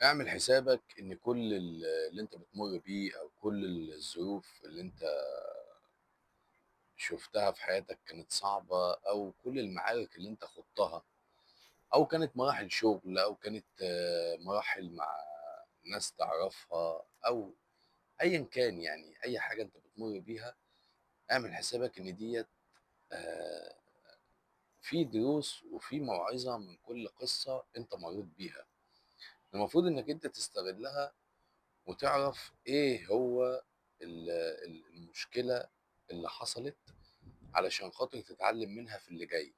اعمل حسابك ان كل اللي انت بتمر بيه او كل الظروف اللي انت شفتها في حياتك كانت صعبة، او كل المعارك اللي انت خضتها، او كانت مراحل شغل، او كانت مراحل مع ناس تعرفها، او ايا كان، يعني اي حاجة انت بتمر بيها. اعمل حسابك ان ديت آه، في دروس وفي موعظة من كل قصة انت مريت بيها. المفروض انك انت تستغلها وتعرف ايه هو المشكلة اللي حصلت علشان خاطر تتعلم منها في اللي جاي.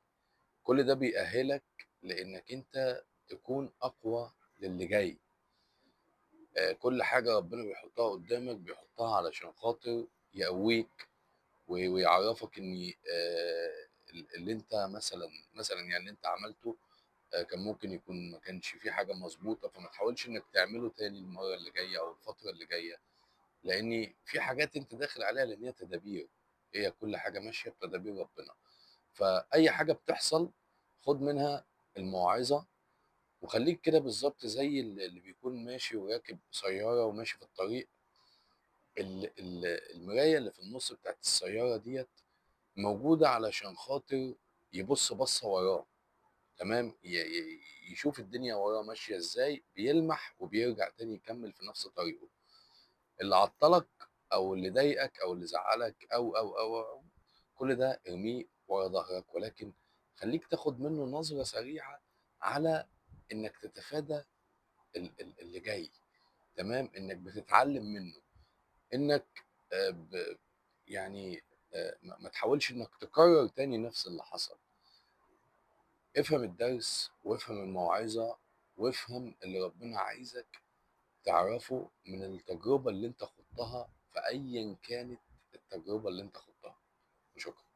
كل ده بيأهلك لانك انت تكون اقوى للي جاي. كل حاجة ربنا بيحطها قدامك بيحطها علشان خاطر يقويك ويعرفك ان اللي انت مثلا يعني اللي انت عملته كان ممكن يكون ما كانش فيه حاجة مظبوطة، فما تحاولش انك تعمله تاني المرة اللي جاية او الفترة اللي جاية. لان في حاجات انت داخل عليها لان هي تدابير. هي كل حاجه ماشيه بتدابير ربنا. فاي حاجه بتحصل خد منها الموعظه، وخليك كده بالظبط زي اللي بيكون ماشي وراكب سياره وماشي في الطريق. المرايه اللي في النص بتاعت السياره ديت موجوده علشان خاطر يبص بصه وراه. تمام، يشوف الدنيا وراه ماشيه ازاي، بيلمح وبيرجع تاني يكمل في نفس طريقه. اللي عطلك او اللي ضايقك او اللي زعلك أو كل ده ارميه ورا ظهرك، ولكن خليك تاخد منه نظرة سريعة على انك تتفادى اللي جاي. تمام، انك بتتعلم منه، انك آه، ب- يعني ما تحاولش انك تكرر تاني نفس اللي حصل. افهم الدرس وافهم الموعظة وافهم اللي ربنا عايزك تعرفه من التجربة اللي انت خضتها، فأيا كانت التجربة اللي انت خضتها. وشكرا.